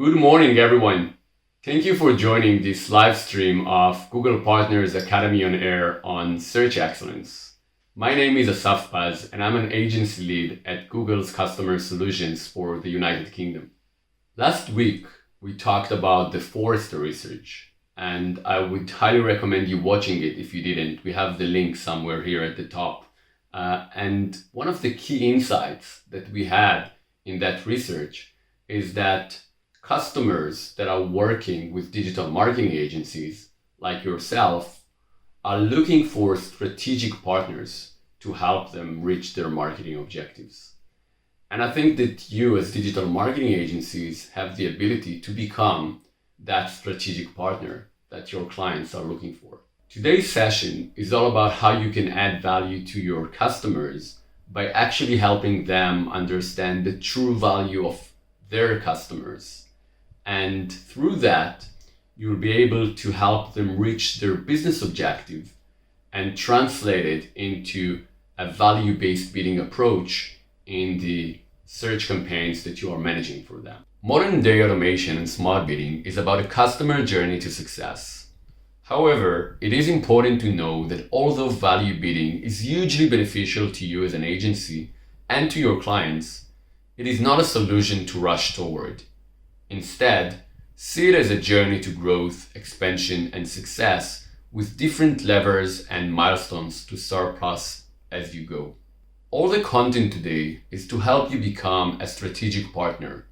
Good morning, everyone. Thank you for joining this live stream of Google Partners Academy on Air on Search Excellence. My name is Asaf Paz, and I'm an agency lead at Google's Customer Solutions for the United Kingdom. Last week, we talked about the Forrester research, and I would highly recommend you watching it if you didn't. We have the link somewhere here at the top. And one of the key insights that we had in that research is that customers that are working with digital marketing agencies like yourself are looking for strategic partners to help them reach their marketing objectives. And I think that you as digital marketing agencies have the ability to become that strategic partner that your clients are looking for. Today's session is all about how you can add value to your customers by actually helping them understand the true value of their customers. And through that, you'll be able to help them reach their business objective and translate it into a value-based bidding approach in the search campaigns that you are managing for them. Modern day automation and smart bidding is about a customer journey to success. However, it is important to know that although value bidding is hugely beneficial to you as an agency and to your clients, it is not a solution to rush toward. Instead, see it as a journey to growth, expansion, and success with different levers and milestones to surpass as you go. All the content today is to help you become a strategic partner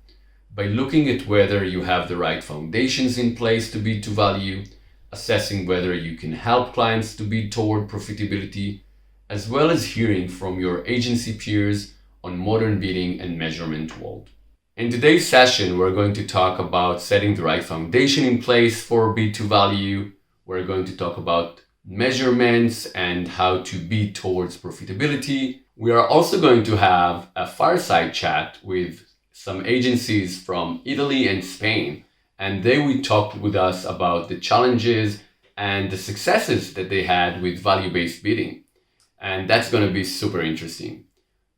by looking at whether you have the right foundations in place to bid to value, assessing whether you can help clients to bid toward profitability, as well as hearing from your agency peers on modern bidding and measurement world. In today's session, we're going to talk about setting the right foundation in place for bid to value. We're going to talk about measurements and how to bid towards profitability. We are also going to have a fireside chat with some agencies from Italy and Spain, and they will talk with us about the challenges and the successes that they had with value-based bidding. And that's going to be super interesting.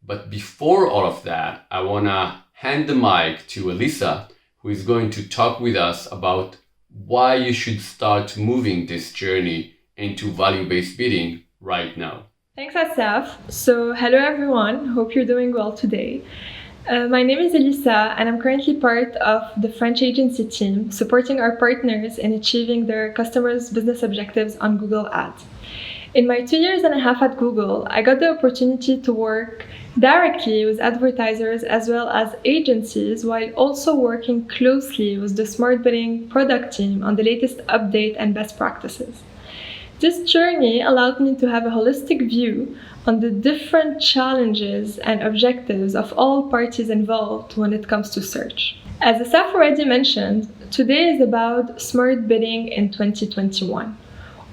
But before all of that, I want to hand the mic to Elisa, who is going to talk with us about why you should start moving this journey into value-based bidding right now. Thanks, Asaf. So, hello everyone. Hope you're doing well today. My name is Elisa, and I'm currently part of the French agency team supporting our partners in achieving their customers' business objectives on Google Ads. In my 2.5 years at Google, I got the opportunity to work directly with advertisers as well as agencies, while also working closely with the smart bidding product team on the latest update and best practices. This journey allowed me to have a holistic view on the different challenges and objectives of all parties involved when it comes to search. As Asaf already mentioned, today is about smart bidding in 2021,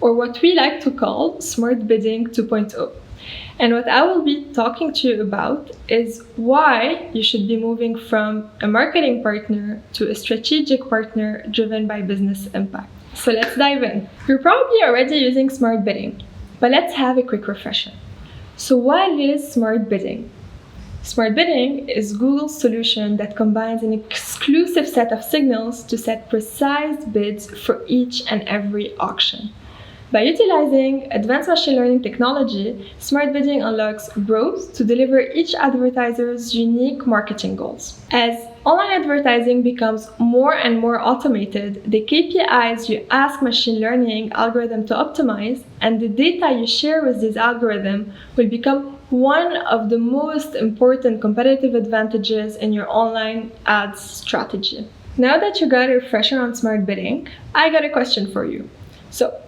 or what we like to call Smart Bidding 2.0. And what I will be talking to you about is why you should be moving from a marketing partner to a strategic partner driven by business impact. So let's dive in. You're probably already using Smart Bidding, but let's have a quick refresher. So what is Smart Bidding? Smart Bidding is Google's solution that combines an exclusive set of signals to set precise bids for each and every auction. By utilizing advanced machine learning technology, Smart Bidding unlocks growth to deliver each advertiser's unique marketing goals. As online advertising becomes more and more automated, the KPIs you ask machine learning algorithm to optimize and the data you share with this algorithm will become one of the most important competitive advantages in your online ads strategy. Now that you got a refresher on Smart Bidding, I got a question for you. So,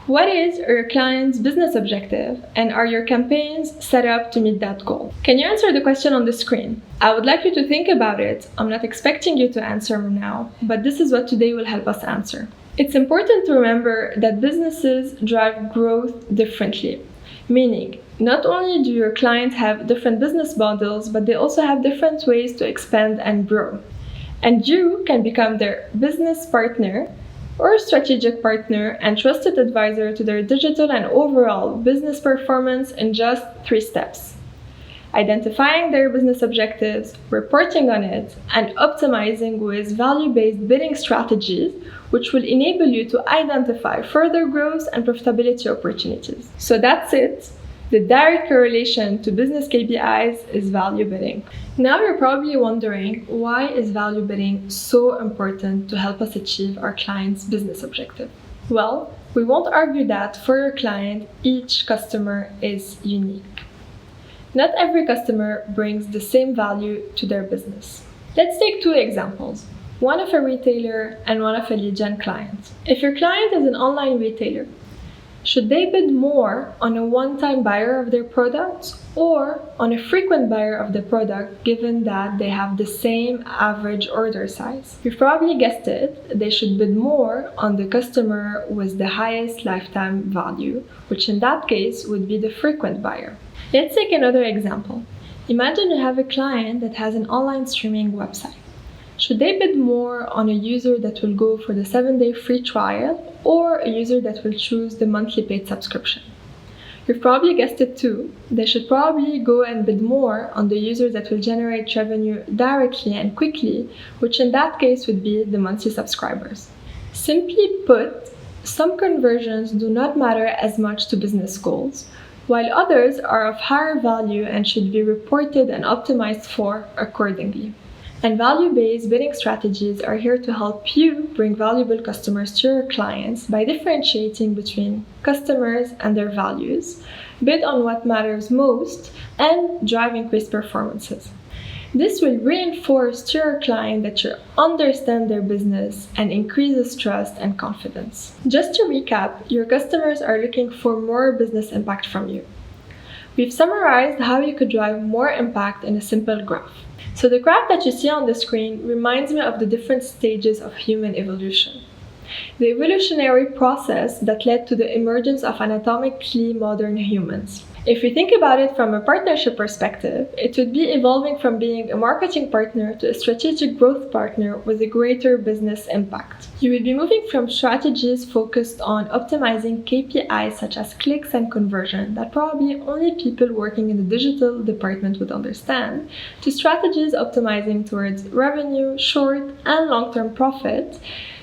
what is your client's business objective, and are your campaigns set up to meet that goal? Can you answer the question on the screen? I would like you to think about it. I'm not expecting you to answer now, but this is what today will help us answer. It's important to remember that businesses drive growth differently, meaning not only do your clients have different business models, but they also have different ways to expand and grow. And you can become their business partner or strategic partner and trusted advisor to their digital and overall business performance in just 3 steps. identifying their business objectives, reporting on it, and optimizing with value-based bidding strategies, which will enable you to identify further growth and profitability opportunities. So that's it. The direct correlation to business KPIs is value bidding. Now you're probably wondering, why is value bidding so important to help us achieve our client's business objective? Well, we won't argue that for your client, each customer is unique. Not every customer brings the same value to their business. Let's take two examples, one of a retailer and one of a lead gen client. If your client is an online retailer, should they bid more on a one-time buyer of their products or on a frequent buyer of the product, given that they have the same average order size? You've probably guessed it, they should bid more on the customer with the highest lifetime value, which in that case would be the frequent buyer. Let's take another example. Imagine you have a client that has an online streaming website. Should they bid more on a user that will go for the 7-day free trial or a user that will choose the monthly paid subscription? You've probably guessed it too. They should probably go and bid more on the user that will generate revenue directly and quickly, which in that case would be the monthly subscribers. Simply put, some conversions do not matter as much to business goals, while others are of higher value and should be reported and optimized for accordingly. And value-based bidding strategies are here to help you bring valuable customers to your clients by differentiating between customers and their values, bid on what matters most, and drive increased performances. This will reinforce to your client that you understand their business and increases trust and confidence. Just to recap, your customers are looking for more business impact from you. We've summarized how you could drive more impact in a simple graph. So the graph that you see on the screen reminds me of the different stages of human evolution. The evolutionary process that led to the emergence of anatomically modern humans. If we think about it from a partnership perspective, it would be evolving from being a marketing partner to a strategic growth partner with a greater business impact. You will be moving from strategies focused on optimizing KPIs such as clicks and conversion that probably only people working in the digital department would understand, to strategies optimizing towards revenue, short and long-term profit,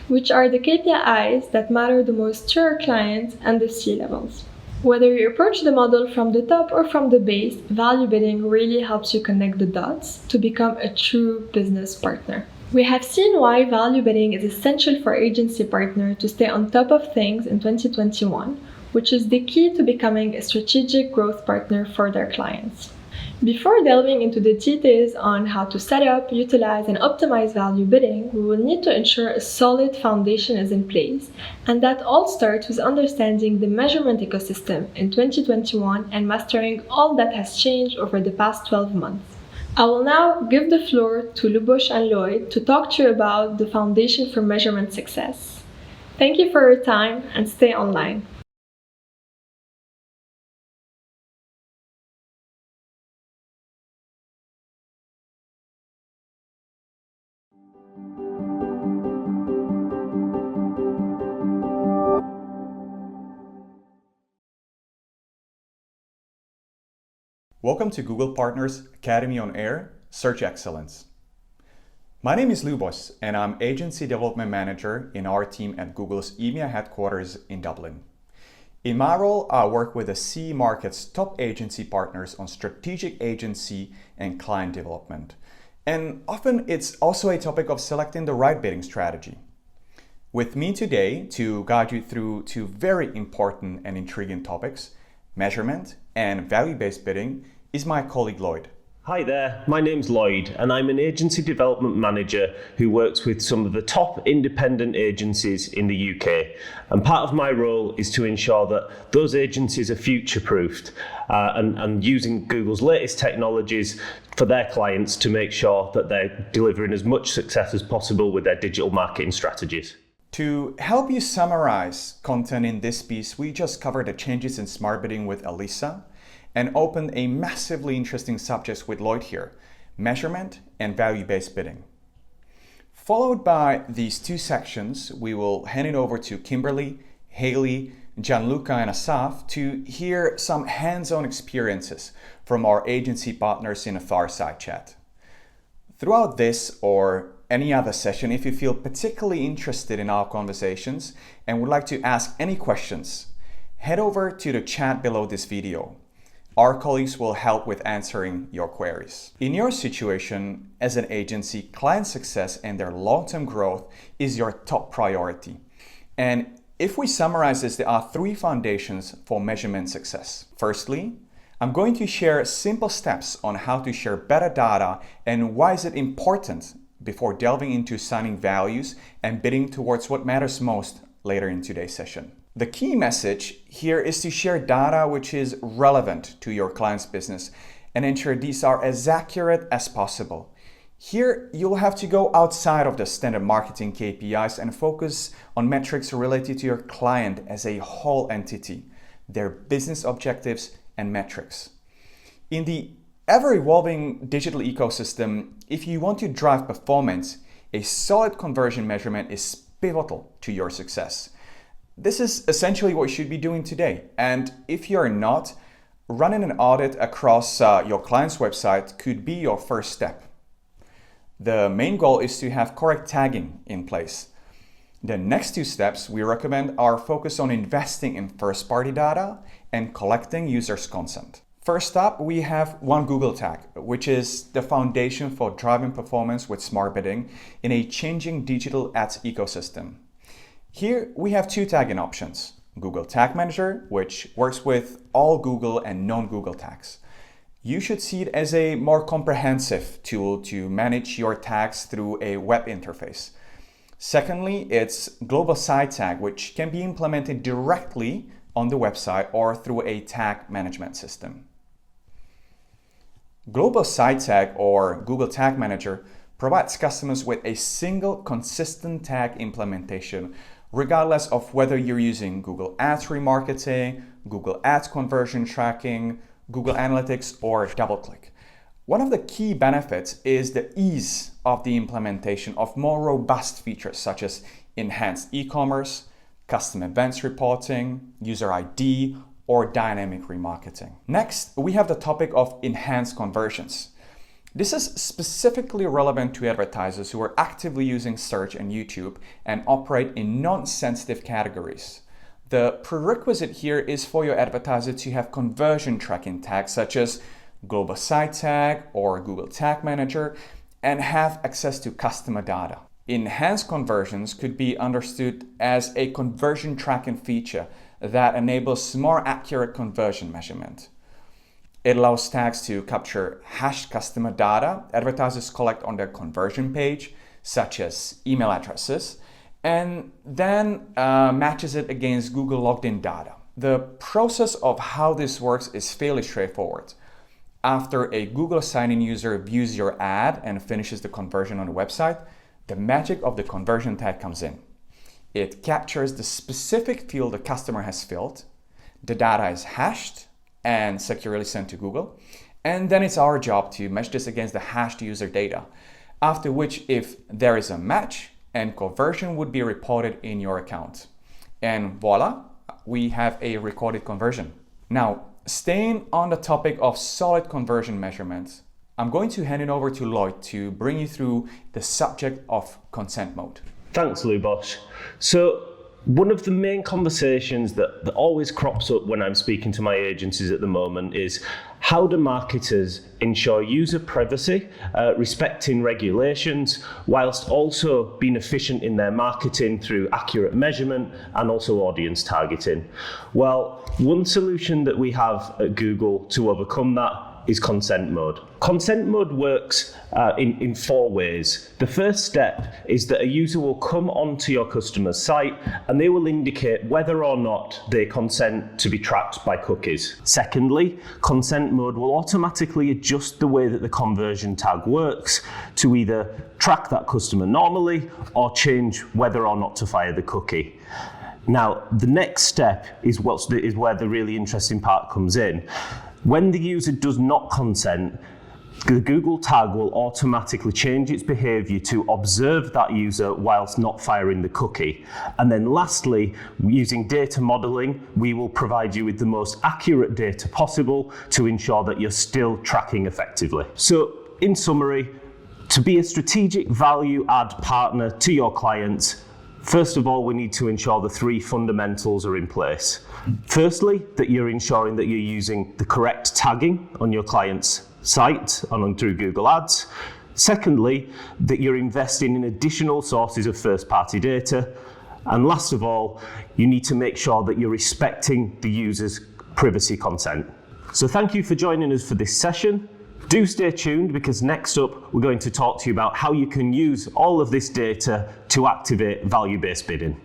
which are the KPIs that matter the most to your clients and the C-levels. Whether you approach the model from the top or from the base, value bidding really helps you connect the dots to become a true business partner. We have seen why value bidding is essential for agency partners to stay on top of things in 2021, which is the key to becoming a strategic growth partner for their clients. Before delving into the details on how to set up, utilize, and optimize value bidding, we will need to ensure a solid foundation is in place, and that all starts with understanding the measurement ecosystem in 2021 and mastering all that has changed over the past 12 months. I will now give the floor to Lubosh and Lloyd to talk to you about the foundation for measurement success. Thank you for your time and stay online. Welcome to Google Partners Academy on Air, Search Excellence. My name is Lubos and I'm Agency Development Manager in our team at Google's EMEA headquarters in Dublin. In my role, I work with the CE Market's top agency partners on strategic agency and client development. And often it's also a topic of selecting the right bidding strategy. With me today to guide you through two very important and intriguing topics, measurement and value-based bidding, is my colleague Lloyd. Hi there, my name's Lloyd and I'm an agency development manager who works with some of the top independent agencies in the UK. And part of my role is to ensure that those agencies are future-proofed and using Google's latest technologies for their clients to make sure that they're delivering as much success as possible with their digital marketing strategies. To help you summarize content in this piece, we just covered the changes in smart bidding with Elisa and opened a massively interesting subject with Lloyd here, measurement and value-based bidding. Followed by these two sections, we will hand it over to Kimberly, Haley, Gianluca and Asaf, to hear some hands-on experiences from our agency partners in a fireside chat. Throughout this or any other session, if you feel particularly interested in our conversations and would like to ask any questions, head over to the chat below this video. Our colleagues will help with answering your queries. In your situation as an agency, client success and their long-term growth is your top priority. And if we summarize this, there are 3 foundations for measurement success. Firstly, I'm going to share simple steps on how to share better data and why is it important before delving into assigning values and bidding towards what matters most later in today's session. The key message here is to share data which is relevant to your client's business and ensure these are as accurate as possible. Here, you'll have to go outside of the standard marketing KPIs and focus on metrics related to your client as a whole entity, their business objectives and metrics. In the ever-evolving digital ecosystem, if you want to drive performance, a solid conversion measurement is pivotal to your success. This is essentially what you should be doing today. And if you're not, running an audit across your client's website could be your first step. The main goal is to have correct tagging in place. The next 2 steps we recommend are focused on investing in first-party data and collecting users' consent. First up, we have one Google tag, which is the foundation for driving performance with smart bidding in a changing digital ads ecosystem. Here we have 2 tagging options. Google Tag Manager, which works with all Google and non-Google tags. You should see it as a more comprehensive tool to manage your tags through a web interface. Secondly, it's Global Site Tag, which can be implemented directly on the website or through a tag management system. Global Site Tag or Google Tag Manager provides customers with a single consistent tag implementation, regardless of whether you're using Google Ads remarketing, Google Ads conversion tracking, Google Analytics, or DoubleClick. One of the key benefits is the ease of the implementation of more robust features such as enhanced e-commerce, custom events reporting, user ID, or dynamic remarketing. Next, we have the topic of enhanced conversions. This is specifically relevant to advertisers who are actively using search and YouTube and operate in non-sensitive categories. The prerequisite here is for your advertiser to have conversion tracking tags such as Global Site Tag or Google Tag Manager and have access to customer data. Enhanced conversions could be understood as a conversion tracking feature that enables more accurate conversion measurement. It allows tags to capture hashed customer data advertisers collect on their conversion page, such as email addresses, and then matches it against Google logged in data. The process of how this works is fairly straightforward. After a Google sign-in user views your ad and finishes the conversion on the website, the magic of the conversion tag comes in. It captures the specific field the customer has filled, the data is hashed and securely sent to Google, and then it's our job to match this against the hashed user data, after which if there is a match, and conversion would be reported in your account. And voila, we have a recorded conversion. Now, staying on the topic of solid conversion measurements, I'm going to hand it over to Lloyd to bring you through the subject of consent mode. Thanks, Lubos. So, one of the main conversations that always crops up when I'm speaking to my agencies at the moment is how do marketers ensure user privacy, respecting regulations, whilst also being efficient in their marketing through accurate measurement and also audience targeting? Well, one solution that we have at Google to overcome that is consent mode. Consent mode works in 4 ways. The first step is that a user will come onto your customer's site and they will indicate whether or not they consent to be tracked by cookies. Secondly, consent mode will automatically adjust the way that the conversion tag works to either track that customer normally or change whether or not to fire the cookie. Now, the next step is where the really interesting part comes in. When the user does not consent, the Google tag will automatically change its behavior to observe that user whilst not firing the cookie. And then lastly, using data modeling, we will provide you with the most accurate data possible to ensure that you're still tracking effectively. So in summary, to be a strategic value add partner to your clients, first of all, we need to ensure the three fundamentals are in place. Firstly, that you're ensuring that you're using the correct tagging on your client's site and through Google Ads. Secondly, that you're investing in additional sources of first-party data. And last of all, you need to make sure that you're respecting the user's privacy consent. So thank you for joining us for this session. Do stay tuned, because next up we're going to talk to you about how you can use all of this data to activate value-based bidding.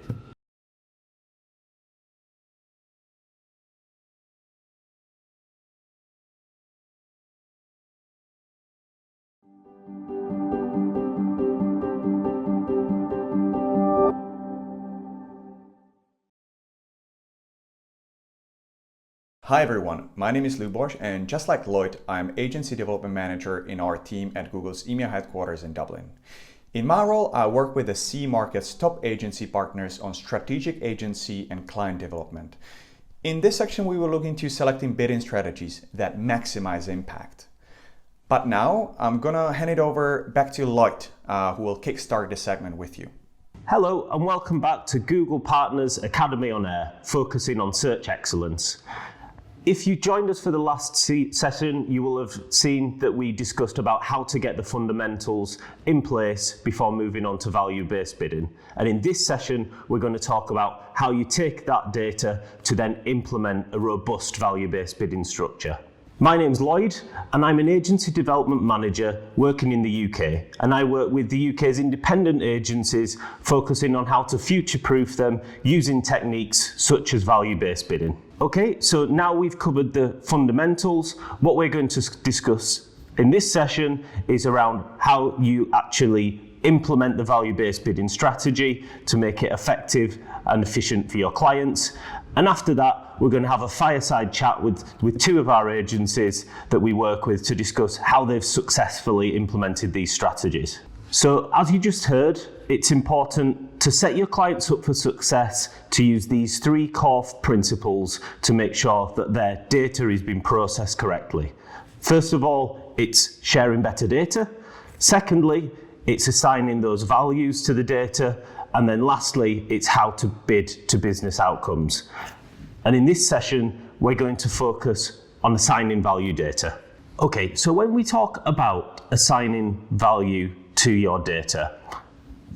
Hi everyone, my name is Lubos, and just like Lloyd, I'm Agency Development Manager in our team at Google's EMEA headquarters in Dublin. In my role, I work with the CE Market's top agency partners on strategic agency and client development. In this section, we will look into selecting bidding strategies that maximize impact. But now, I'm gonna hand it over back to Lloyd, who will kickstart this segment with you. Hello, and welcome back to Google Partners Academy on Air, focusing on search excellence. If you joined us for the last session, you will have seen that we discussed about how to get the fundamentals in place before moving on to value-based bidding. And in this session, we're going to talk about how you take that data to then implement a robust value-based bidding structure. My name's Lloyd, and I'm an agency development manager working in the UK, and I work with the UK's independent agencies, focusing on how to future-proof them using techniques such as value-based bidding. Okay, so now we've covered the fundamentals. What we're going to discuss in this session is around how you actually implement the value-based bidding strategy to make it effective and efficient for your clients. And after that, we're going to have a fireside chat with two of our agencies that we work with to discuss how they've successfully implemented these strategies. So as you just heard, it's important to set your clients up for success to use these three core principles to make sure that their data is being processed correctly. First of all, it's sharing better data. Secondly, it's assigning those values to the data. And then lastly, it's how to bid to business outcomes. And in this session, we're going to focus on assigning value data. Okay, so when we talk about assigning value to your data,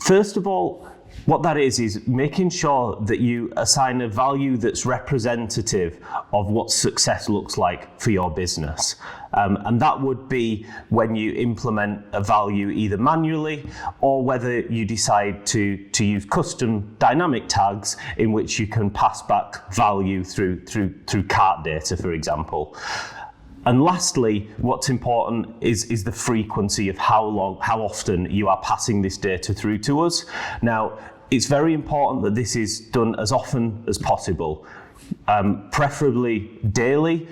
first of all, what that is making sure that you assign a value that's representative of what success looks like for your business. And that would be when you implement a value either manually or whether you decide to use custom dynamic tags in which you can pass back value through cart data, for example. And lastly, what's important is the frequency of how often you are passing this data through to us. Now, it's very important that this is done as often as possible, preferably daily,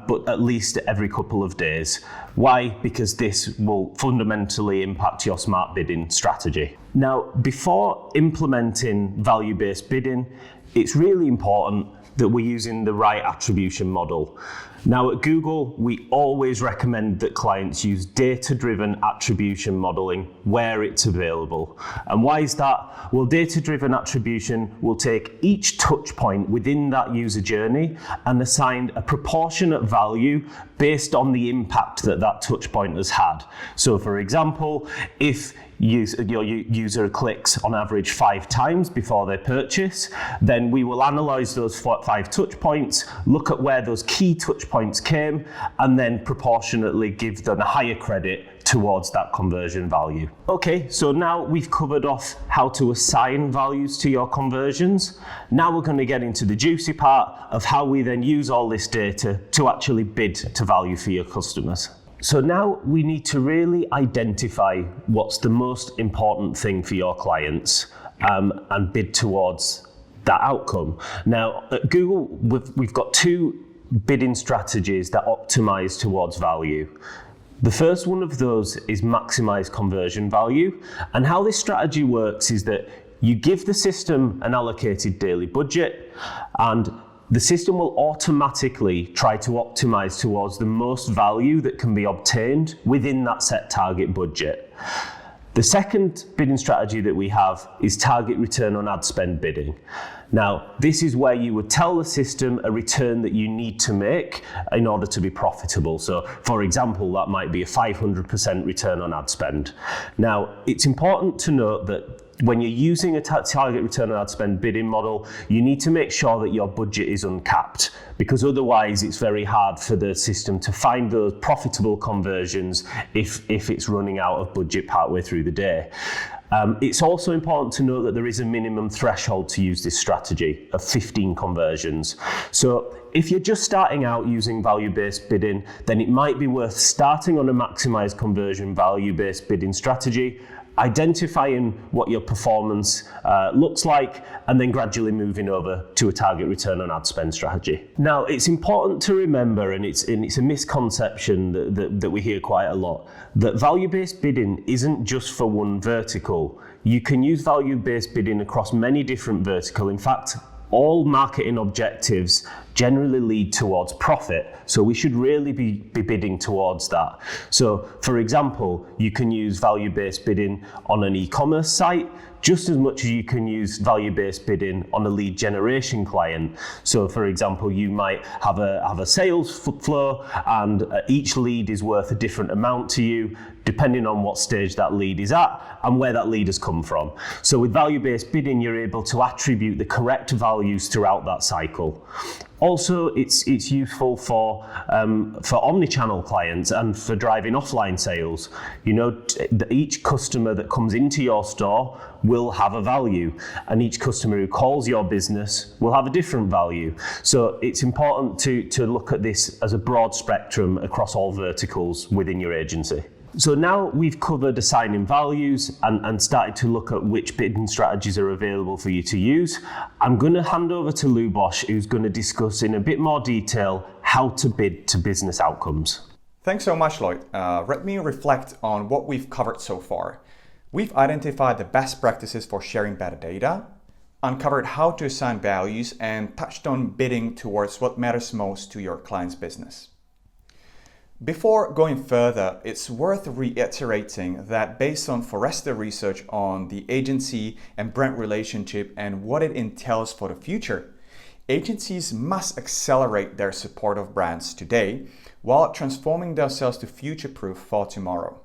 but at least every couple of days. Why? Because this will fundamentally impact your smart bidding strategy. Now, before implementing value-based bidding, it's really important that we're using the right attribution model. Now at Google, we always recommend that clients use data-driven attribution modeling where it's available. And why is that? Well, data-driven attribution will take each touch point within that user journey and assign a proportionate value based on the impact that that touch point has had. So for example, if your user clicks on average 5 times before they purchase, then we will analyze those 5 touch points, look at where those key touch points came, and then proportionately give them a higher credit towards that conversion value. Okay, so now we've covered off how to assign values to your conversions. Now we're going to get into the juicy part of how we then use all this data to actually bid to value for your customers. So now we need to really identify what's the most important thing for your clients and bid towards that outcome. Now at Google, we've got 2 bidding strategies that optimize towards value. The first one of those is maximize conversion value. And how this strategy works is that you give the system an allocated daily budget, and the system will automatically try to optimize towards the most value that can be obtained within that set target budget. The second bidding strategy that we have is target return on ad spend bidding. Now, this is where you would tell the system a return that you need to make in order to be profitable. So, for example, that might be a 500% return on ad spend. Now, it's important to note that when you're using a target return on ad spend bidding model, you need to make sure that your budget is uncapped, because otherwise it's very hard for the system to find those profitable conversions if it's running out of budget partway through the day. It's also important to note that there is a minimum threshold to use this strategy of 15 conversions. So if you're just starting out using value-based bidding, then it might be worth starting on a maximized conversion value-based bidding strategy, identifying what your performance looks like, and then gradually moving over to a target return on ad spend strategy. Now, it's important to remember, and it's a misconception that we hear quite a lot, that value-based bidding isn't just for one vertical. You can use value-based bidding across many different verticals. In fact, all marketing objectives generally lead towards profit, so we should really be bidding towards that. So, for example, you can use value-based bidding on an e-commerce site just as much as you can use value-based bidding on a lead generation client. So, for example, you might have a sales flow, and each lead is worth a different amount to you, depending on what stage that lead is at and where that lead has come from. So with value-based bidding, you're able to attribute the correct values throughout that cycle. Also, it's useful for omni-channel clients and for driving offline sales. You know, each customer that comes into your store will have a value, and each customer who calls your business will have a different value. So it's important to look at this as a broad spectrum across all verticals within your agency. So now we've covered assigning values and started to look at which bidding strategies are available for you to use. I'm going to hand over to Luboš, who's going to discuss in a bit more detail how to bid to business outcomes. Thanks so much, Lloyd. Let me reflect on what we've covered so far. We've identified the best practices for sharing better data, uncovered how to assign values, and touched on bidding towards what matters most to your client's business. Before going further, it's worth reiterating that based on Forrester research on the agency and brand relationship and what it entails for the future, agencies must accelerate their support of brands today while transforming themselves to future-proof for tomorrow.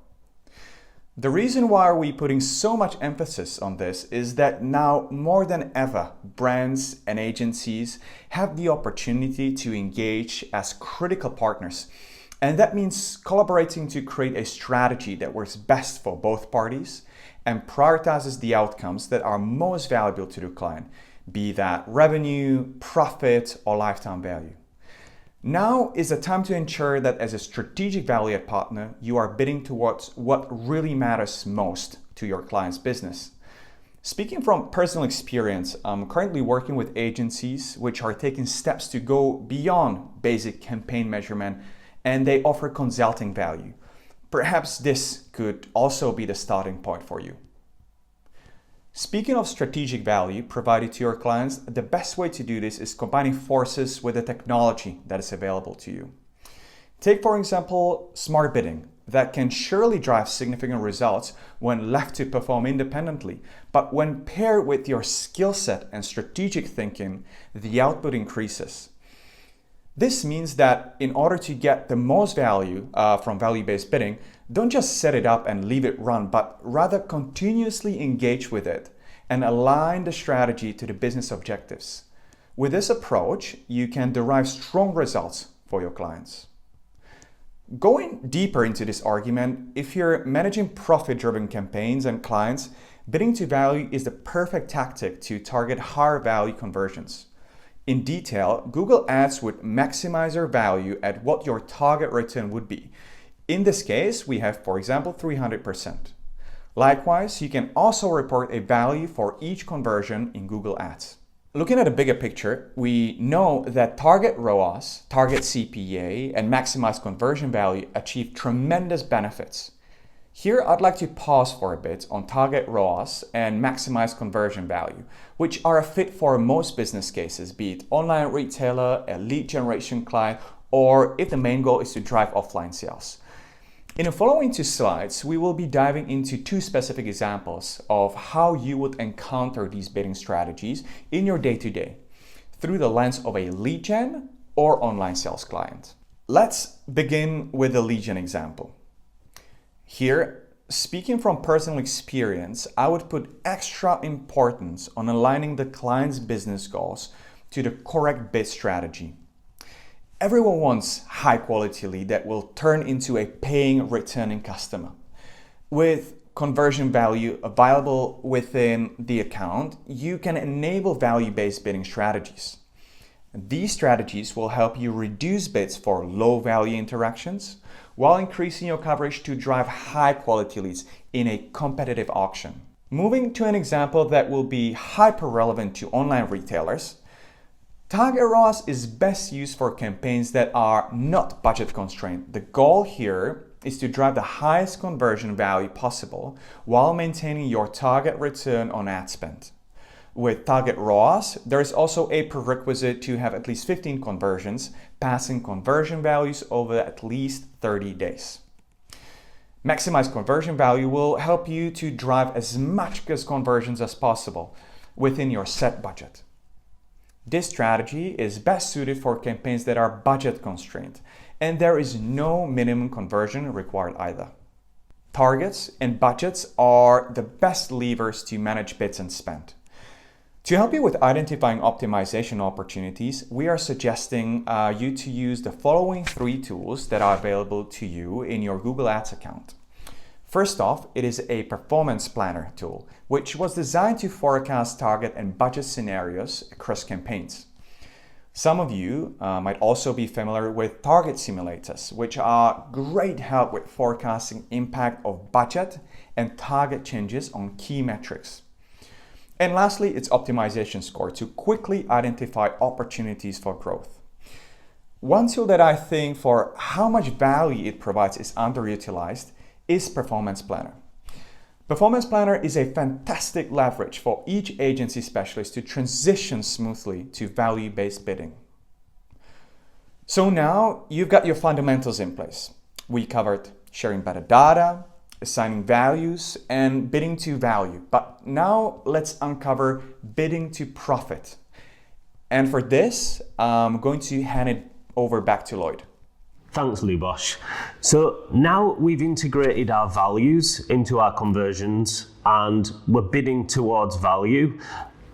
The reason why we're putting so much emphasis on this is that now more than ever, brands and agencies have the opportunity to engage as critical partners. And that means collaborating to create a strategy that works best for both parties and prioritizes the outcomes that are most valuable to the client, be that revenue, profit, or lifetime value. Now is the time to ensure that as a strategic value-add partner, you are bidding towards what really matters most to your client's business. Speaking from personal experience, I'm currently working with agencies which are taking steps to go beyond basic campaign measurement, and they offer consulting value. Perhaps this could also be the starting point for you. Speaking of strategic value provided to your clients, the best way to do this is combining forces with the technology that is available to you. Take, for example, smart bidding that can surely drive significant results when left to perform independently, but when paired with your skill set and strategic thinking, the output increases. This means that in order to get the most value from value-based bidding, don't just set it up and leave it run, but rather continuously engage with it and align the strategy to the business objectives. With this approach, you can derive strong results for your clients. Going deeper into this argument, if you're managing profit-driven campaigns and clients, bidding to value is the perfect tactic to target higher value conversions. In detail, Google Ads would maximize your value at what your target return would be. In this case, we have, for example, 300%. Likewise, you can also report a value for each conversion in Google Ads. looking at a bigger picture, we know that target ROAS, target CPA, and maximized conversion value achieve tremendous benefits. Here, I'd like to pause for a bit on target ROAS and maximized conversion value, which are a fit for most business cases, be it online retailer, a lead generation client, or if the main goal is to drive offline sales. In the following 2 slides, we will be diving into 2 specific examples of how you would encounter these bidding strategies in your day-to-day through the lens of a lead gen or online sales client. Let's begin with the lead gen example. Here, speaking from personal experience, I would put extra importance on aligning the client's business goals to the correct bid strategy. Everyone wants high quality lead that will turn into a paying returning customer. With conversion value available within the account, you can enable value-based bidding strategies. These strategies will help you reduce bids for low value interactions while increasing your coverage to drive high quality leads in a competitive auction. Moving to an example that will be hyper relevant to online retailers, target ROAS is best used for campaigns that are not budget constrained. The goal here is to drive the highest conversion value possible while maintaining your target return on ad spend. With target ROAS, there is also a prerequisite to have at least 15 conversions, passing conversion values over at least 30 days. Maximized conversion value will help you to drive as much conversions as possible within your set budget. This strategy is best suited for campaigns that are budget constrained, and there is no minimum conversion required either. Targets and budgets are the best levers to manage bids and spend. To help you with identifying optimization opportunities, we are suggesting you to use the following 3 tools that are available to you in your Google Ads account. First off, it is a performance planner tool, which was designed to forecast target and budget scenarios across campaigns. Some of you might also be familiar with target simulators, which are great help with forecasting impact of budget and target changes on key metrics. And lastly, it's Optimization Score to quickly identify opportunities for growth. One tool that I think for how much value it provides is underutilized is Performance Planner. Performance Planner is a fantastic leverage for each agency specialist to transition smoothly to value-based bidding. So now you've got your fundamentals in place. We covered sharing better data, assigning values, and bidding to value. But now let's uncover bidding to profit. And for this, I'm going to hand it over back to Lloyd. Thanks, Lubos. So now we've integrated our values into our conversions and we're bidding towards value.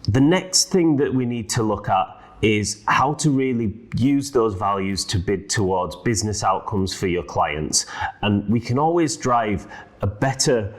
The next thing that we need to look at is how to really use those values to bid towards business outcomes for your clients. And we can always drive a better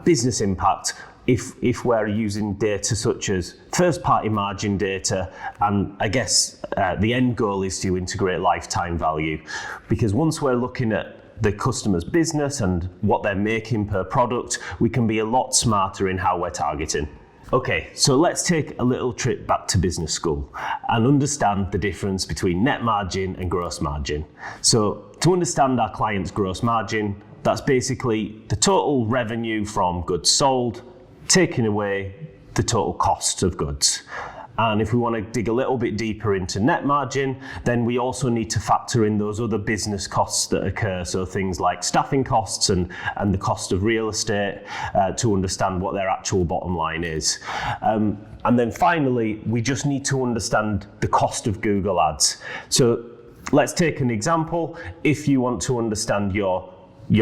business impact if we're using data such as first-party margin data, and I guess the end goal is to integrate lifetime value. Because once we're looking at the customer's business and what they're making per product, we can be a lot smarter in how we're targeting. Okay, so let's take a little trip back to business school and understand the difference between net margin and gross margin. So to understand our client's gross margin, that's basically the total revenue from goods sold, taking away the total cost of goods. And if we want to dig a little bit deeper into net margin, then we also need to factor in those other business costs that occur. So things like staffing costs and the cost of real estate to understand what their actual bottom line is. And then finally, we just need to understand the cost of Google Ads. So let's take an example. If you want to understand your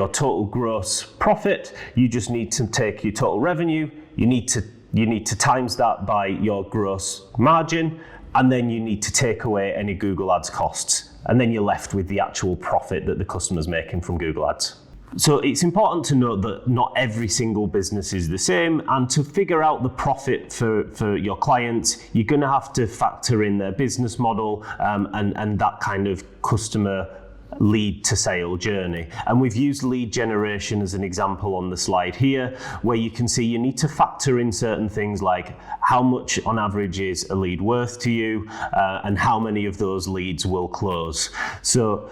total gross profit, you just need to take your total revenue, you need to times that by your gross margin, and then you need to take away any Google Ads costs, and then you're left with the actual profit that the customer's making from Google Ads. So it's important to note that not every single business is the same, and to figure out the profit for your clients, you're going to have to factor in their business model and that kind of customer lead to sale journey. And we've used lead generation as an example on the slide here, where you can see you need to factor in certain things like how much on average is a lead worth to you, and how many of those leads will close. So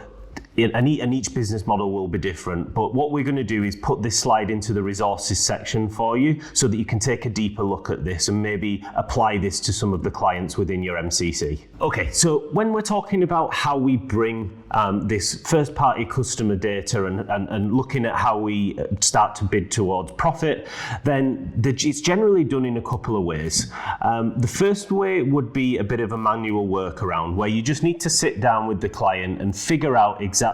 and each business model will be different, but what we're going to do is put this slide into the resources section for you so that you can take a deeper look at this and maybe apply this to some of the clients within your MCC. Okay, so when we're talking about how we bring this first party customer data and looking at how we start to bid towards profit, then it's generally done in a couple of ways. The first way would be a bit of a manual workaround where you just need to sit down with the client and figure out exactly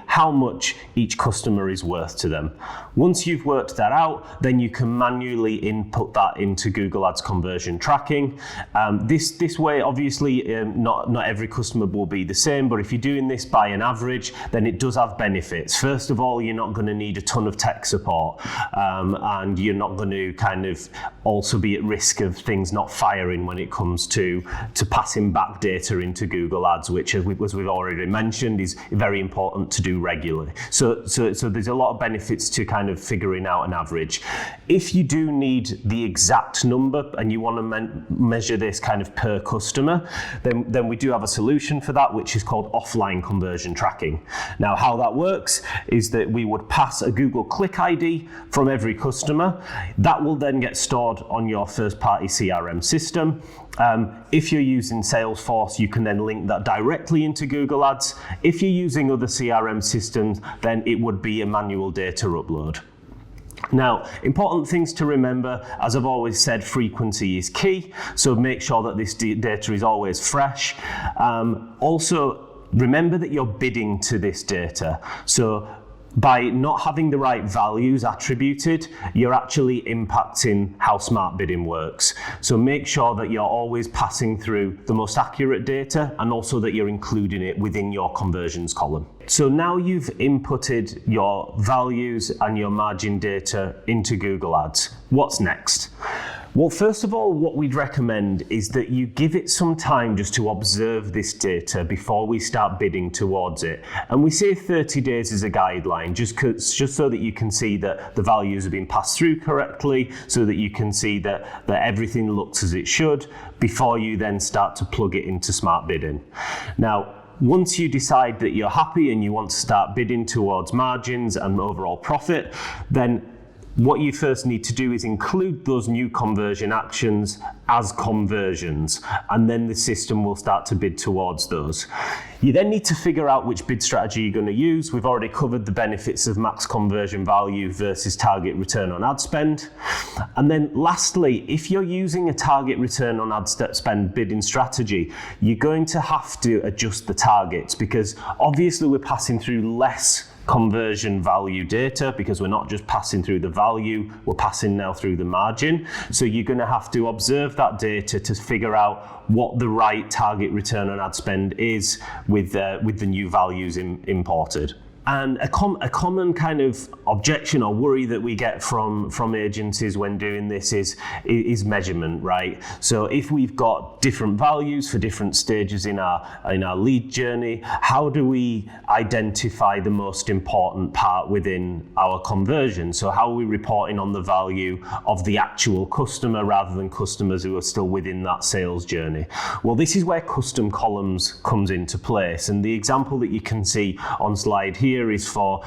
how much each customer is worth to them. Once you've worked that out, then you can manually input that into Google Ads conversion tracking. This way, obviously, not every customer will be the same, but if you're doing this by an average, then it does have benefits. First of all, you're not going to need a ton of tech support, and you're not going to kind of also be at risk of things not firing when it comes to passing back data into Google Ads, which, as we've already mentioned, is very important to do regularly. So there's a lot of benefits to kind of figuring out an average. If you do need the exact number and you want to measure this kind of per customer, then we do have a solution for that, which is called offline conversion tracking. Now, how that works is that we would pass a Google Click ID from every customer. That will then get stored on your first-party CRM system. If you're using Salesforce, you can then link that directly into Google Ads. If you're using other CRM systems, then it would be a manual data upload. Now, important things to remember, as I've always said, frequency is key, so make sure that this data is always fresh. Also, remember that you're bidding to this data. So by not having the right values attributed, you're actually impacting how smart bidding works. So make sure that you're always passing through the most accurate data and also that you're including it within your conversions column. So now you've inputted your values and your margin data into Google Ads. What's next? Well, first of all, what we'd recommend is that you give it some time just to observe this data before we start bidding towards it. And we say 30 days is a guideline, just so that you can see that the values have been passed through correctly, so that you can see that everything looks as it should, before you then start to plug it into smart bidding. Now, once you decide that you're happy and you want to start bidding towards margins and overall profit, then what you first need to do is include those new conversion actions as conversions, and then the system will start to bid towards those. You then need to figure out which bid strategy you're going to use. We've already covered the benefits of max conversion value versus target return on ad spend. And then lastly, if you're using a target return on ad spend bidding strategy, you're going to have to adjust the targets, because obviously we're passing through less conversion value data, because we're not just passing through the value, we're passing now through the margin. So you're going to have to observe that data to figure out what the right target return on ad spend is with the new values imported. And a common kind of objection or worry that we get from agencies when doing this is measurement, right? So if we've got different values for different stages in our lead journey, how do we identify the most important part within our conversion? So how are we reporting on the value of the actual customer rather than customers who are still within that sales journey? Well, this is where custom columns comes into place, and the example that you can see on slide here is for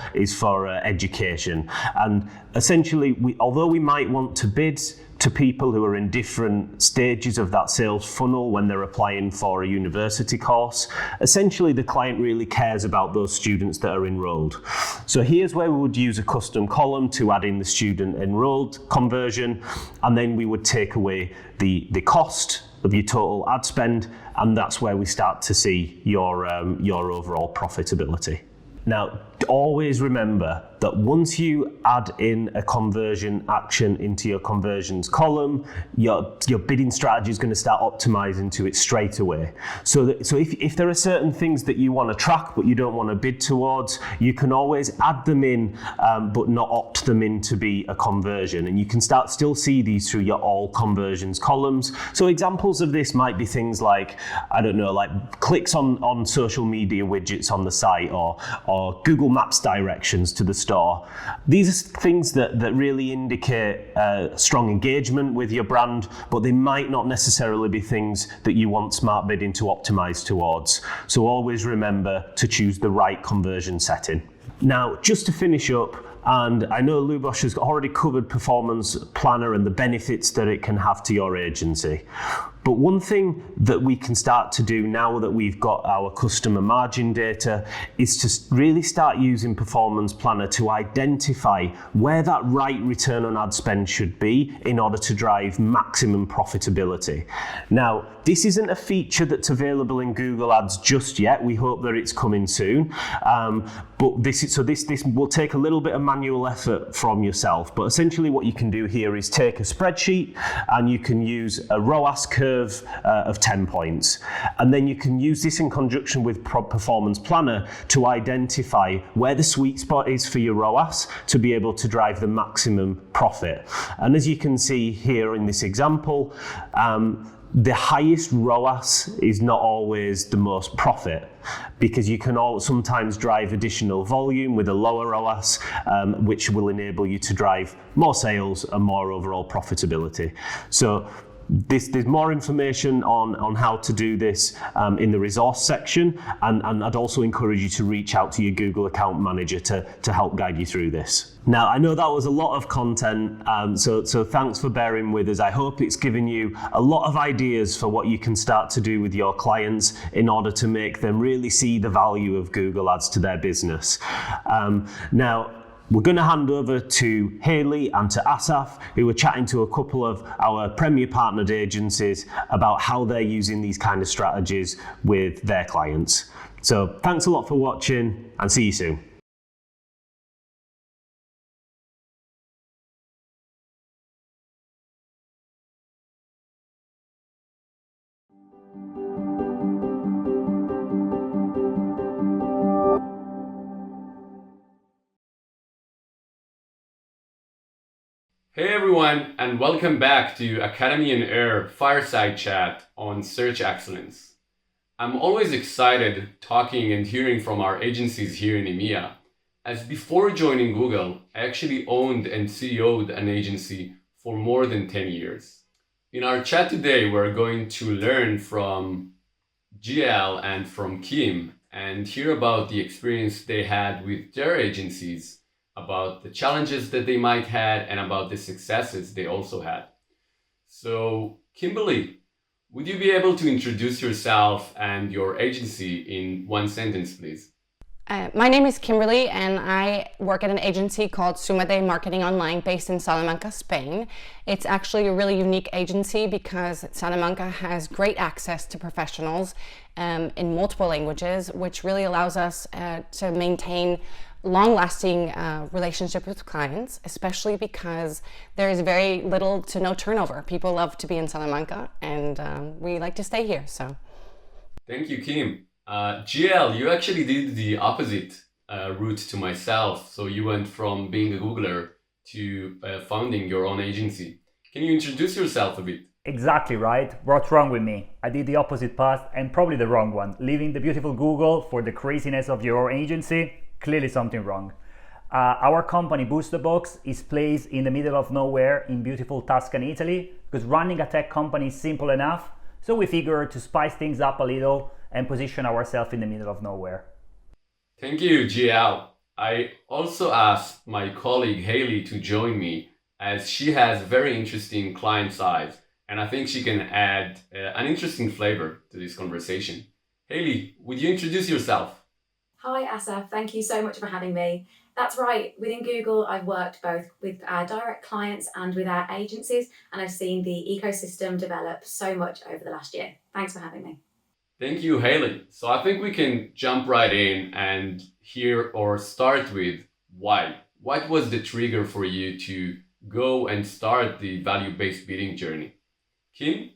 education. And essentially, although we might want to bid to people who are in different stages of that sales funnel when they're applying for a university course, essentially the client really cares about those students that are enrolled. So here's where we would use a custom column to add in the student enrolled conversion, and then we would take away the cost of your total ad spend, and that's where we start to see your overall profitability. Now, always remember that once you add in a conversion action into your conversions column, your bidding strategy is going to start optimizing to it straight away. So if there are certain things that you want to track but you don't want to bid towards, you can always add them in, but not opt them in to be a conversion. And you can still see these through your all conversions columns. So examples of this might be things like, I don't know, like clicks on social media widgets on the site, or Google Maps directions to the store. These are things that really indicate strong engagement with your brand, but they might not necessarily be things that you want smart bidding to optimize towards. So always remember to choose the right conversion setting. Now, just to finish up, and I know Lubos has already covered Performance Planner and the benefits that it can have to your agency. But one thing that we can start to do now that we've got our customer margin data is to really start using Performance Planner to identify where that right return on ad spend should be in order to drive maximum profitability. Now, this isn't a feature that's available in Google Ads just yet. We hope that it's coming soon. But this will take a little bit of manual effort from yourself. But essentially what you can do here is take a spreadsheet and you can use a ROAS curve of 10 points. And then you can use this in conjunction with Performance Planner to identify where the sweet spot is for your ROAS to be able to drive the maximum profit. And as you can see here in this example, the highest ROAS is not always the most profit, because you can sometimes drive additional volume with a lower ROAS, which will enable you to drive more sales and more overall profitability. So there's more information on how to do this in the resource section, and I'd also encourage you to reach out to your Google account manager to help guide you through this. Now, I know that was a lot of content, so thanks for bearing with us. I hope it's given you a lot of ideas for what you can start to do with your clients in order to make them really see the value of Google Ads to their business. Now, we're going to hand over to Haley and to Asaf, who are chatting to a couple of our Premier partnered agencies about how they're using these kind of strategies with their clients. So thanks a lot for watching, and see you soon. Hey everyone, and welcome back to Academy on Air Fireside Chat on Search Excellence. I'm always excited talking and hearing from our agencies here in EMEA, as before joining Google, I actually owned and CEO'd an agency for more than 10 years. In our chat today, we're going to learn from GL and from Kim and hear about the experience they had with their agencies, about the challenges that they might have, and about the successes they also had. So, Kimberly, would you be able to introduce yourself and your agency in one sentence, please? My name is Kimberly, and I work at an agency called Sumade Marketing Online based in Salamanca, Spain. It's actually a really unique agency because Salamanca has great access to professionals in multiple languages, which really allows us to maintain long-lasting relationship with clients, especially because there is very little to no turnover. People love to be in Salamanca, and we like to stay here. So, thank you, Kim. GL, you actually did the opposite route to myself. So you went from being a Googler to founding your own agency. Can you introduce yourself a bit? Exactly right. What's wrong with me? I did the opposite path, and probably the wrong one. Leaving the beautiful Google for the craziness of your agency. Clearly something wrong. Our company Boosterbox is placed in the middle of nowhere in beautiful Tuscany, Italy, because running a tech company is simple enough. So we figured to spice things up a little and position ourselves in the middle of nowhere. Thank you, GL. I also asked my colleague Haley to join me, as she has very interesting client size, and I think she can add an interesting flavor to this conversation. Haley, would you introduce yourself? Hi Asaf, thank you so much for having me. That's right, within Google I've worked both with our direct clients and with our agencies, and I've seen the ecosystem develop so much over the last year. Thanks for having me. Thank you, Haley. So I think we can jump right in and hear or start with why. what was the trigger for you to go and start the value-based bidding journey? Kim?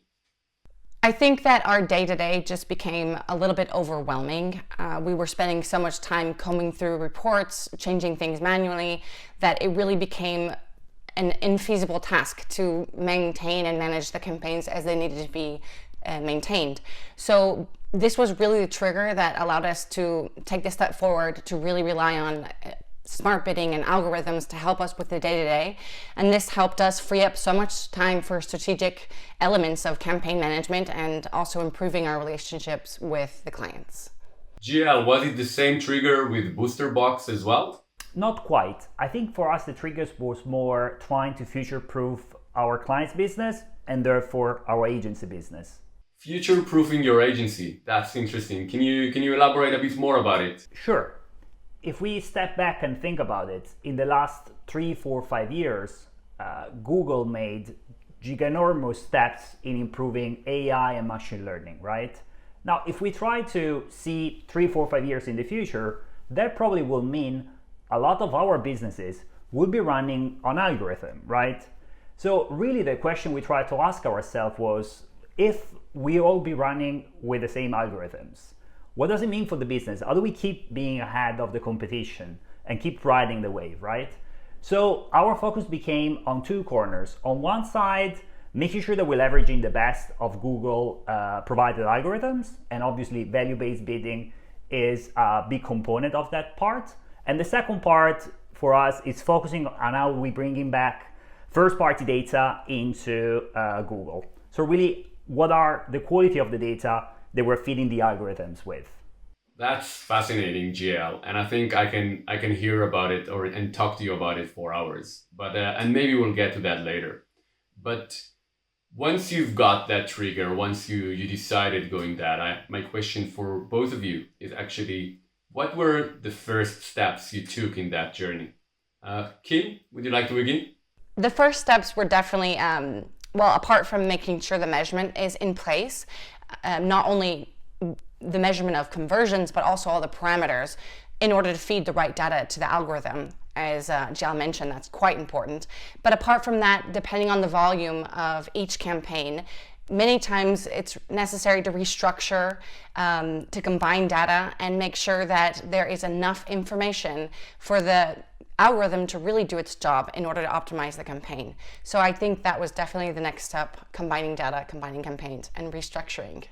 I think that our day-to-day just became a little bit overwhelming. We were spending so much time combing through reports, changing things manually, that it really became an infeasible task to maintain and manage the campaigns as they needed to be maintained. So this was really the trigger that allowed us to take this step forward, to really rely on smart bidding and algorithms to help us with the day-to-day. And this helped us free up so much time for strategic elements of campaign management and also improving our relationships with the clients. GL, was it the same trigger with BoosterBox as well? Not quite. I think for us the triggers was more trying to future-proof our client's business and therefore our agency business. Future-proofing your agency. That's interesting. Can you elaborate a bit more about it? Sure. If we step back and think about it, in the last 3, 4, 5 years, Google made giganormous steps in improving AI and machine learning, right? Now, if we try to see 3, 4, 5 years in the future, that probably will mean a lot of our businesses will be running on algorithm, right? So really the question we tried to ask ourselves was, if we all be running with the same algorithms, what does it mean for the business? How do we keep being ahead of the competition and keep riding the wave, right? So our focus became on two corners. On one side, making sure that we're leveraging the best of Google provided algorithms, and obviously value-based bidding is a big component of that part. And the second part for us is focusing on how we bringing back first-party data into Google. So really, what are the quality of the data that we're feeding the algorithms with? That's fascinating, GL, and I think I can hear about it and talk to you about it for hours. But and maybe we'll get to that later. But once you've got that trigger, once you decided going that, my question for both of you is actually, what were the first steps you took in that journey? Kim, would you like to begin? The first steps were definitely, well, apart from making sure the measurement is in place, not only the measurement of conversions, but also all the parameters in order to feed the right data to the algorithm. As Jial mentioned, that's quite important. But apart from that, depending on the volume of each campaign, many times it's necessary to restructure, to combine data and make sure that there is enough information for the algorithm to really do its job in order to optimize the campaign. So I think that was definitely the next step, combining data, combining campaigns, and restructuring.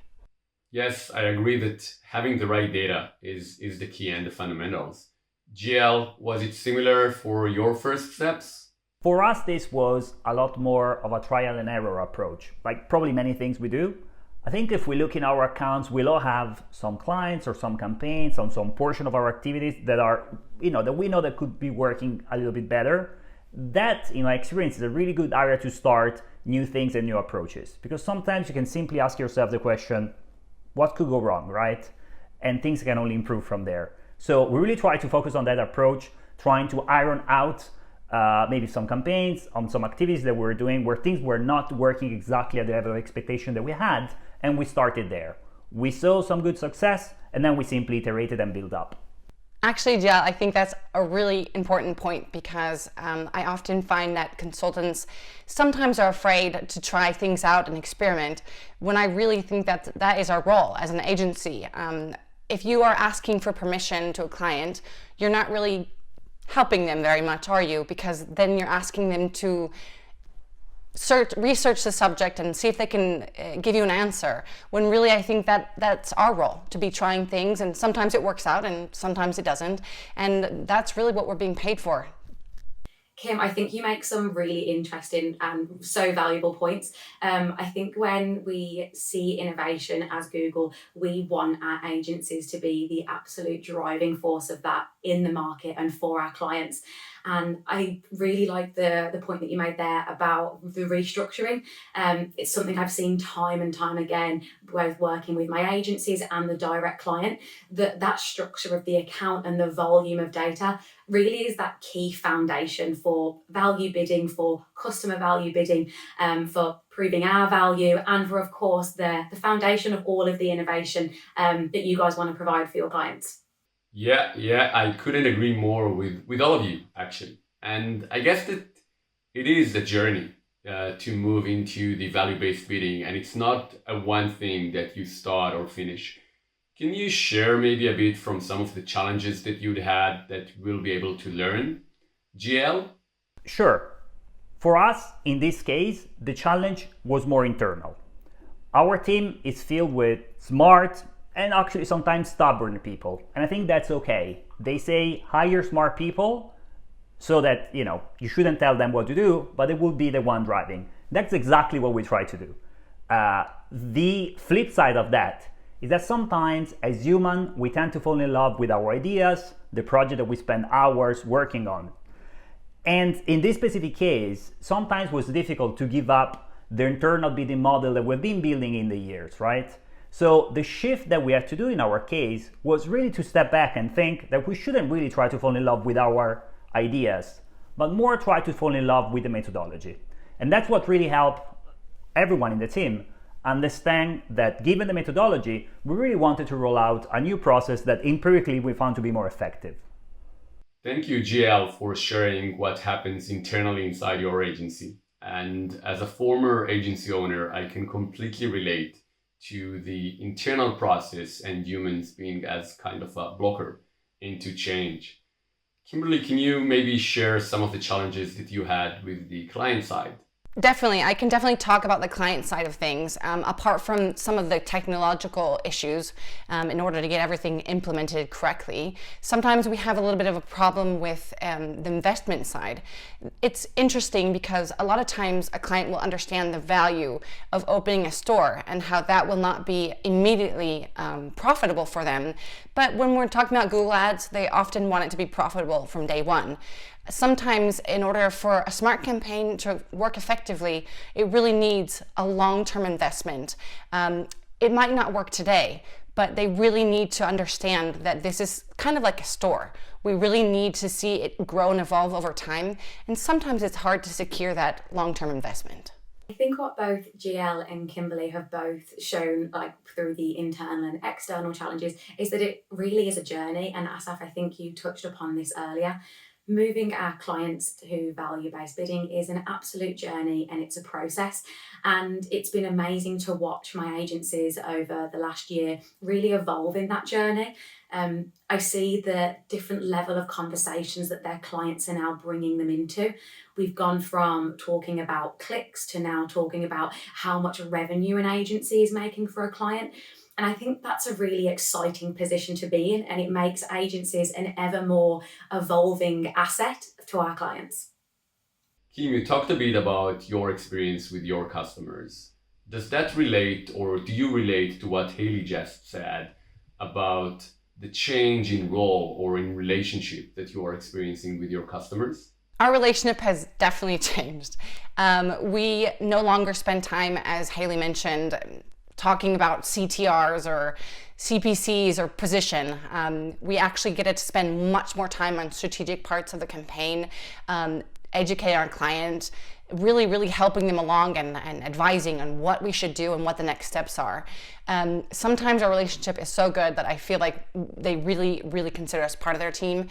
Yes, I agree that having the right data is the key and the fundamentals. GL, was it similar for your first steps? For us, this was a lot more of a trial and error approach, like probably many things we do. I think if we look in our accounts, we'll all have some clients or some campaigns on some portion of our activities that are, that we know that could be working a little bit better. That, in my experience, is a really good area to start new things and new approaches. Because sometimes you can simply ask yourself the question, what could go wrong, right? And things can only improve from there. So we really try to focus on that approach, trying to iron out maybe some campaigns, on some activities that we're doing where things were not working exactly at the level of expectation that we had, and we started there. We saw some good success, and then we simply iterated and built up. Actually, Jial, I think that's a really important point because I often find that consultants sometimes are afraid to try things out and experiment, when I really think that that is our role as an agency. If you are asking for permission to a client, you're not really helping them very much, are you? Because then you're asking them to research the subject and see if they can give you an answer, when really I think that that's our role, to be trying things, and sometimes it works out and sometimes it doesn't, and that's really what we're being paid for. Kim, I think you make some really interesting and so valuable points. I think when we see innovation as Google, we want our agencies to be the absolute driving force of that in the market and for our clients. And I really like the point that you made there about the restructuring. It's something I've seen time and time again, both working with my agencies and the direct client, that structure of the account and the volume of data really is that key foundation for value bidding, for customer value bidding, for proving our value, and for, of course, the foundation of all of the innovation that you guys want to provide for your clients. Yeah, I couldn't agree more with all of you, actually. And I guess that it is a journey to move into the value-based bidding, and it's not a one thing that you start or finish. Can you share maybe a bit from some of the challenges that you'd had that we'll be able to learn? GL? Sure. For us, in this case, the challenge was more internal. Our team is filled with smart and actually sometimes stubborn people, and I think that's okay. They say hire smart people so that you shouldn't tell them what to do, but they will be the one driving. That's exactly what we try to do. The flip side of that is that sometimes as human we tend to fall in love with our ideas, the project that we spend hours working on. And in this specific case, sometimes it was difficult to give up the internal bidding model that we've been building in the years, right? So the shift that we had to do in our case was really to step back and think that we shouldn't really try to fall in love with our ideas, but more try to fall in love with the methodology. And that's what really helped everyone in the team understand that given the methodology, we really wanted to roll out a new process that empirically we found to be more effective. Thank you, GL, for sharing what happens internally inside your agency. And as a former agency owner, I can completely relate to the internal process and humans being as kind of a blocker into change. Kimberly, can you maybe share some of the challenges that you had with the client side? Definitely. I can definitely talk about the client side of things. Apart from some of the technological issues, in order to get everything implemented correctly, sometimes we have a little bit of a problem with the investment side. It's interesting because a lot of times a client will understand the value of opening a store and how that will not be immediately profitable for them. But when we're talking about Google Ads, they often want it to be profitable from day one. Sometimes in order for a smart campaign to work effectively, it really needs a long-term investment. It might not work today, but they really need to understand that this is kind of like a store. We really need to see it grow and evolve over time, and sometimes it's hard to secure that long-term investment. I think what both GL and Kimberly have both shown, like through the internal and external challenges, is that it really is a journey. And Asaf, I think you touched upon this earlier. Moving our clients to value-based bidding is an absolute journey, and it's a process. And it's been amazing to watch my agencies over the last year really evolve in that journey. I see the different level of conversations that their clients are now bringing them into. We've gone from talking about clicks to now talking about how much revenue an agency is making for a client. And I think that's a really exciting position to be in, and it makes agencies an ever more evolving asset to our clients. Kim, you talked a bit about your experience with your customers. Does that relate, or do you relate to what Haley just said about the change in role or in relationship that you are experiencing with your customers? Our relationship has definitely changed. We no longer spend time, as Haley mentioned, talking about CTRs or CPCs or position. We actually get to spend much more time on strategic parts of the campaign, educate our client, really helping them along and advising on what we should do and what the next steps are. Sometimes our relationship is so good that I feel like they really consider us part of their team.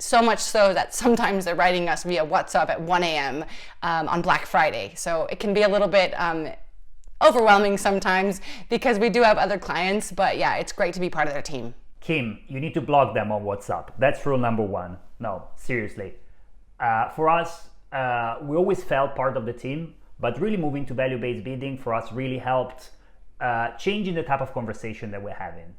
So much so that sometimes they're writing us via WhatsApp at 1 a.m. On Black Friday. So it can be a little bit overwhelming sometimes because we do have other clients, but yeah, it's great to be part of their team. Kim, you need to block them on WhatsApp. That's rule number one. No, seriously. For us, we always felt part of the team, but really moving to value-based bidding for us really helped changing the type of conversation that we're having.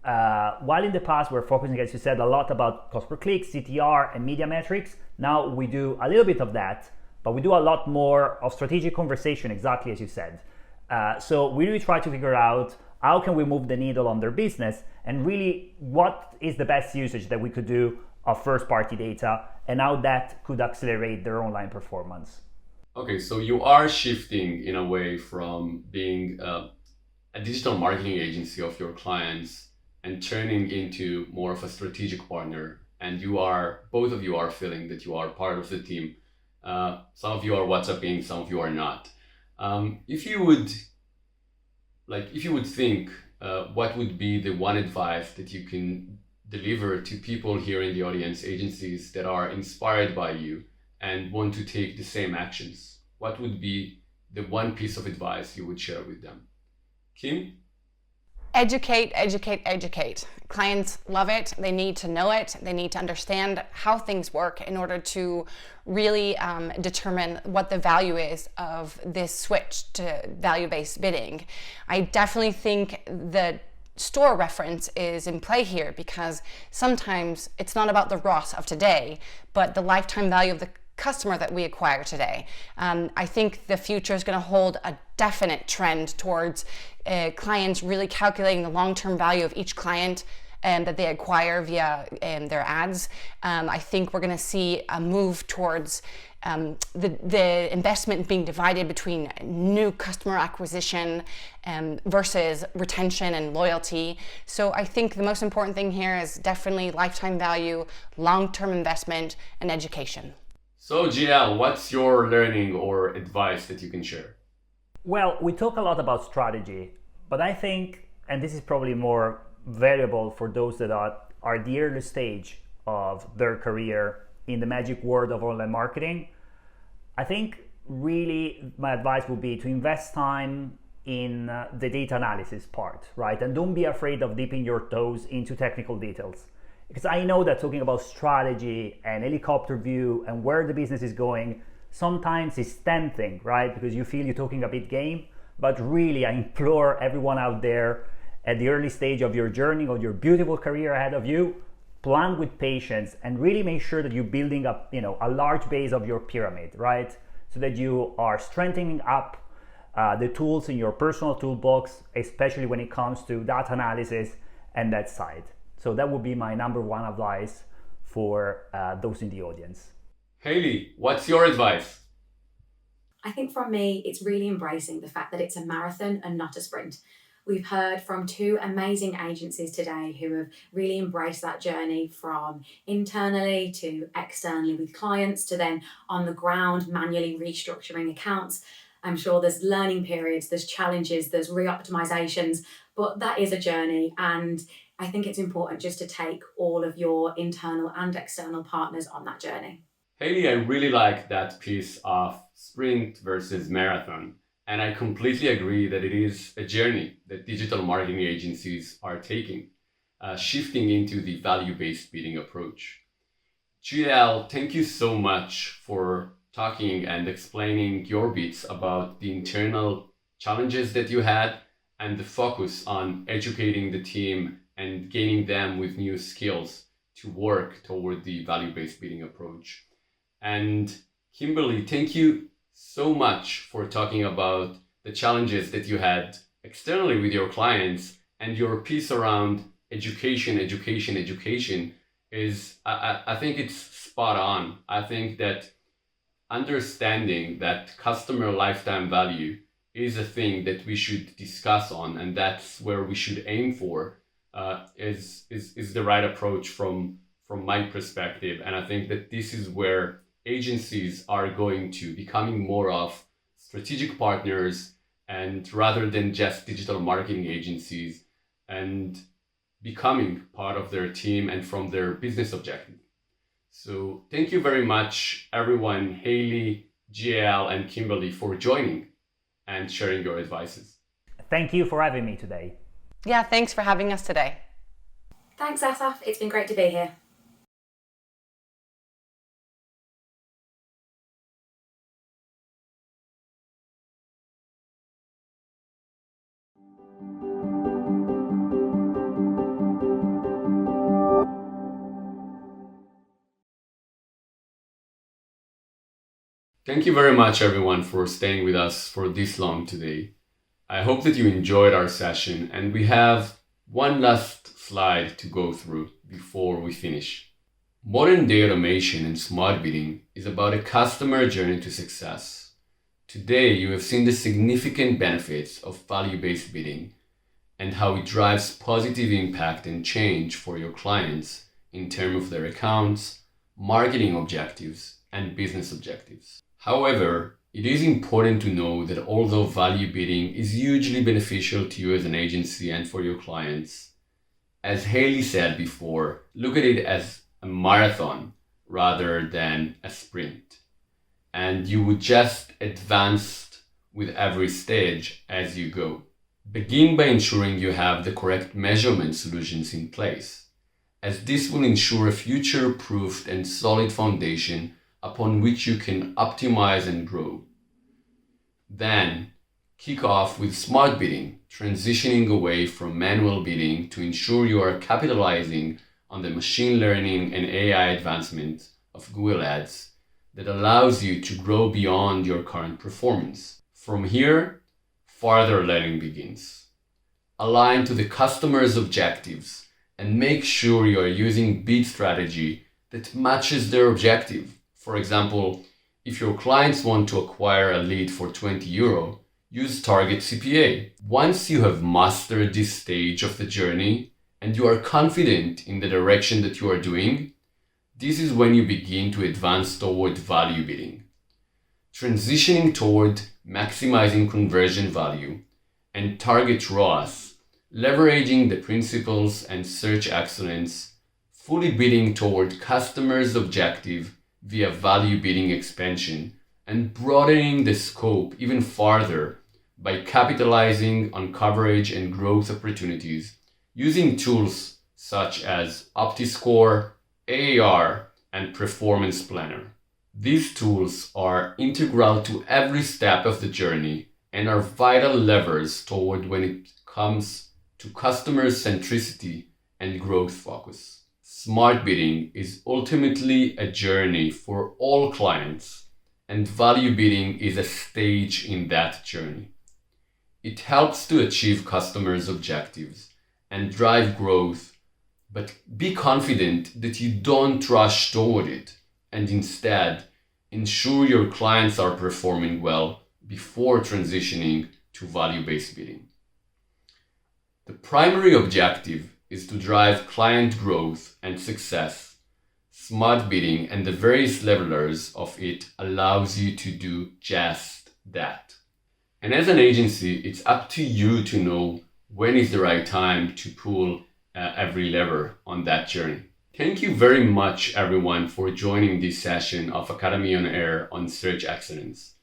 While in the past we're focusing, as you said, a lot about cost per click, CTR, and media metrics, now we do a little bit of that, but we do a lot more of strategic conversation, exactly as you said. So we really try to figure out how can we move the needle on their business, and really what is the best usage that we could do of first-party data, and how that could accelerate their online performance. Okay, so you are shifting in a way from being a digital marketing agency of your clients and turning into more of a strategic partner. And both of you are feeling that you are part of the team. Some of you are WhatsApping, some of you are not. If you would think, what would be the one advice that you can deliver to people here in the audience, agencies that are inspired by you and want to take the same actions, what would be the one piece of advice you would share with them? Kim? Educate, educate, educate. Clients love it. They need to know it. They need to understand how things work in order to really determine what the value is of this switch to value-based bidding. I definitely think the store reference is in play here, because sometimes it's not about the ROAS of today, but the lifetime value of the customer that we acquire today. I think the future is going to hold a definite trend towards clients really calculating the long-term value of each client that they acquire via their ads. I think we're going to see a move towards the investment being divided between new customer acquisition versus retention and loyalty. So I think the most important thing here is definitely lifetime value, long-term investment, and education. So GL, what's your learning or advice that you can share? Well, we talk a lot about strategy, but I think, and this is probably more valuable for those that are at the early stage of their career in the magic world of online marketing, I think really my advice would be to invest time in the data analysis part, right? And don't be afraid of dipping your toes into technical details. Because I know that talking about strategy and helicopter view and where the business is going sometimes is tempting, right? Because you feel you're talking a big game. But really, I implore everyone out there at the early stage of your journey, of your beautiful career ahead of you, plan with patience and really make sure that you're building up, a large base of your pyramid, right? So that you are strengthening up the tools in your personal toolbox, especially when it comes to data analysis and that side. So that would be my number one advice for those in the audience. Haley, what's your advice? I think from me, it's really embracing the fact that it's a marathon and not a sprint. We've heard from two amazing agencies today who have really embraced that journey, from internally to externally with clients to then on the ground manually restructuring accounts. I'm sure there's learning periods, there's challenges, there's re-optimizations, but that is a journey, and I think it's important just to take all of your internal and external partners on that journey. Haley, I really like that piece of sprint versus marathon. And I completely agree that it is a journey that digital marketing agencies are taking, shifting into the value-based bidding approach. GL, thank you so much for talking and explaining your bits about the internal challenges that you had and the focus on educating the team and gaining them with new skills to work toward the value-based bidding approach. And Kimberly, thank you so much for talking about the challenges that you had externally with your clients, and your piece around education is, I think it's spot on. I think that understanding that customer lifetime value is a thing that we should discuss on, and that's where we should aim for, is the right approach from my perspective. And I think that this is where agencies are going to becoming more of strategic partners, and rather than just digital marketing agencies, and becoming part of their team and from their business objective. So thank you very much, everyone, Haley, GL, and Kimberly, for joining and sharing your advices. Thank you for having me today. Yeah, thanks for having us today. Thanks, Asaf. It's been great to be here. Thank you very much, everyone, for staying with us for this long today. I hope that you enjoyed our session, and we have one last slide to go through before we finish. Modern day automation and smart bidding is about a customer journey to success. Today, you have seen the significant benefits of value-based bidding and how it drives positive impact and change for your clients in terms of their accounts, marketing objectives, and business objectives. However, it is important to know that although value bidding is hugely beneficial to you as an agency and for your clients, as Haley said before, look at it as a marathon rather than a sprint. and you would just advance with every stage as you go. Begin by ensuring you have the correct measurement solutions in place, as this will ensure a future-proofed and solid foundation upon which you can optimize and grow. Then, kick off with smart bidding, transitioning away from manual bidding to ensure you are capitalizing on the machine learning and AI advancement of Google Ads that allows you to grow beyond your current performance. From here, further learning begins. Align to the customer's objectives and make sure you are using bid strategy that matches their objective. For example, if your clients want to acquire a lead for €20, use target CPA. Once you have mastered this stage of the journey and you are confident in the direction that you are doing, this is when you begin to advance toward value bidding. Transitioning toward maximizing conversion value and target ROAS, leveraging the principles and search excellence, fully bidding toward customers' objective via value bidding expansion, and broadening the scope even farther by capitalizing on coverage and growth opportunities using tools such as OptiScore, AAR, and Performance Planner. These tools are integral to every step of the journey and are vital levers toward when it comes to customer centricity and growth focus. Smart bidding is ultimately a journey for all clients, and value bidding is a stage in that journey. It helps to achieve customers' objectives and drive growth, but be confident that you don't rush toward it, and instead ensure your clients are performing well before transitioning to value-based bidding. The primary objective is to drive client growth and success. Smart bidding and the various levelers of it allows you to do just that. And as an agency, it's up to you to know when is the right time to pull every lever on that journey. Thank you very much, everyone, for joining this session of Academy on Air on Search Excellence.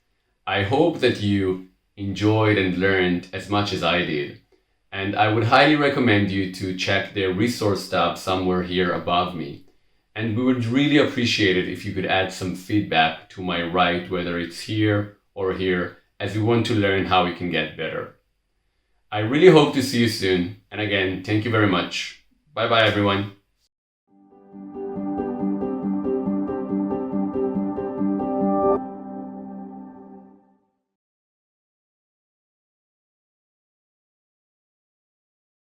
I hope that you enjoyed and learned as much as I did. And I would highly recommend you to check the resource tab somewhere here above me. And we would really appreciate it if you could add some feedback to my right, whether it's here or here, as we want to learn how we can get better. I really hope to see you soon. And again, thank you very much. Bye bye, everyone.